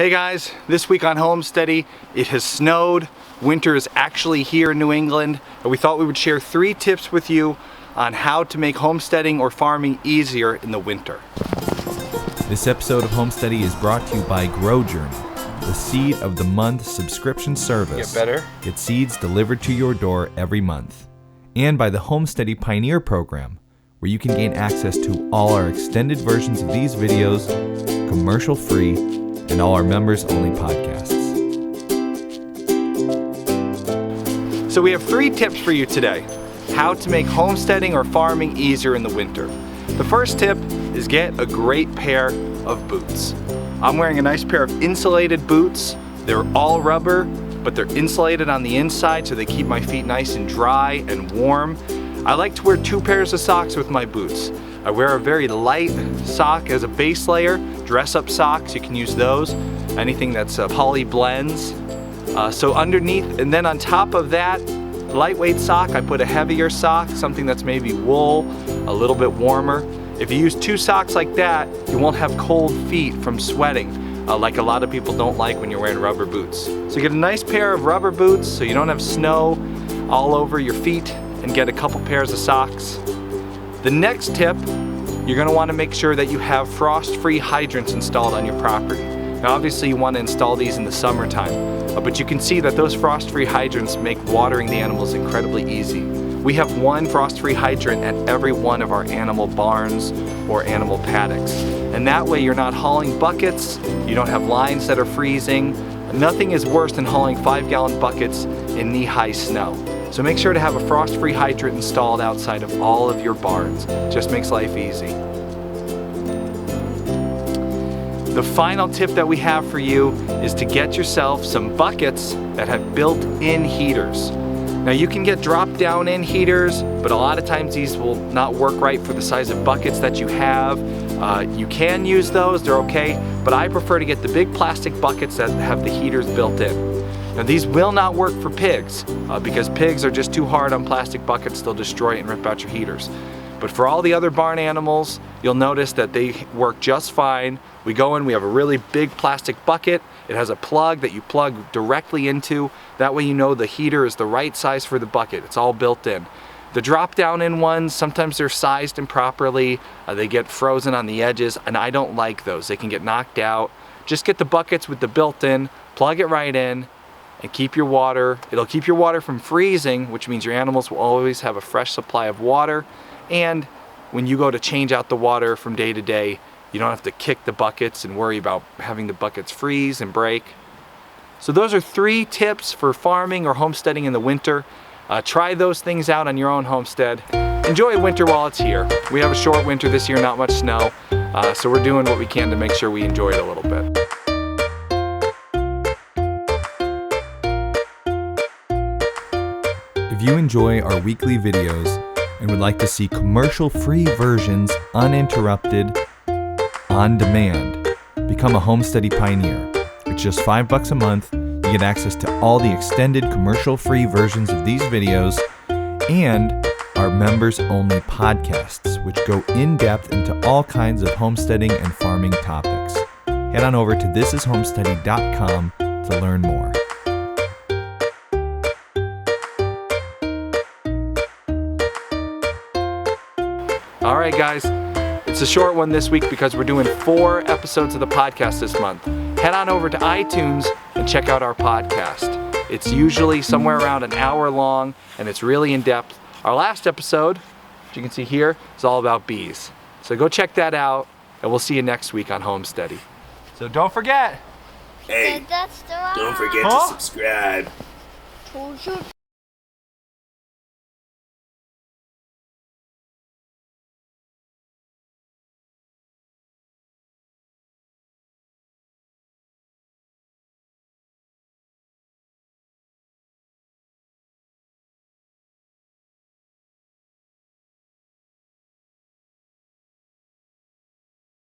Hey guys, this week on Homesteady, it has snowed. Winter is actually here in New England, and we thought we would share 3 tips with you on how to make homesteading or farming easier in the winter. This episode of Homesteady is brought to you by Grow Journey, the Seed of the Month subscription service. Get better? Get seeds delivered to your door every month. And by the Homesteady Pioneer Program, where you can gain access to all our extended versions of these videos, commercial-free, and all our members-only podcasts. So we have 3 tips for you today. How to make homesteading or farming easier in the winter. The first tip is get a great pair of boots. I'm wearing a nice pair of insulated boots. They're all rubber, but they're insulated on the inside so they keep my feet nice and dry and warm. I like to wear 2 pairs of socks with my boots. I wear a very light sock as a base layer, dress-up socks, you can use those. Anything that's poly blends. So underneath, and then on top of that lightweight sock, I put a heavier sock, something that's maybe wool, a little bit warmer. If you use 2 socks like that, you won't have cold feet from sweating, like a lot of people don't like when you're wearing rubber boots. So get a nice pair of rubber boots so you don't have snow all over your feet, and get a couple pairs of socks. The next tip, you're gonna wanna make sure that you have frost-free hydrants installed on your property. Now obviously you wanna install these in the summertime, but you can see that those frost-free hydrants make watering the animals incredibly easy. We have 1 frost-free hydrant at every one of our animal barns or animal paddocks. And that way you're not hauling buckets, you don't have lines that are freezing. Nothing is worse than hauling 5-gallon buckets in knee-high snow. So make sure to have a frost-free hydrant installed outside of all of your barns. Just makes life easy. The final tip that we have for you is to get yourself some buckets that have built-in heaters. Now you can get drop-down-in heaters, but a lot of times these will not work right for the size of buckets that you have. You can use those, they're okay, but I prefer to get the big plastic buckets that have the heaters built in. Now these will not work for pigs because pigs are just too hard on plastic buckets, they'll destroy it and rip out your heaters. But for all the other barn animals, you'll notice that they work just fine. We go in, we have a really big plastic bucket. It has a plug that you plug directly into. That way you know the heater is the right size for the bucket. It's all built in. The drop down in ones, sometimes they're sized improperly. They get frozen on the edges, and I don't like those. They can get knocked out. Just get the buckets with the built-in, plug it right in, and keep your water. It'll keep your water from freezing, which means your animals will always have a fresh supply of water. And when you go to change out the water from day to day, you don't have to kick the buckets and worry about having the buckets freeze and break. So those are 3 tips for farming or homesteading in the winter. Try those things out on your own homestead. Enjoy winter while it's here. We have a short winter this year, not much snow. So we're doing what we can to make sure we enjoy it a little bit. If you enjoy our weekly videos and would like to see commercial-free versions uninterrupted, on demand, become a Homesteady Pioneer. It's just $5 a month. You get access to all the extended commercial-free versions of these videos and our members-only podcasts, which go in-depth into all kinds of homesteading and farming topics. Head on over to thisishomesteady.com to learn more. All right, guys. It's a short one this week because we're doing 4 episodes of the podcast this month. Head on over to iTunes and check out our podcast. It's usually somewhere around an hour long, and it's really in-depth. Our last episode, as you can see here, is all about bees. So go check that out, and we'll see you next week on Homesteady. So don't forget. Hey, don't forget to subscribe.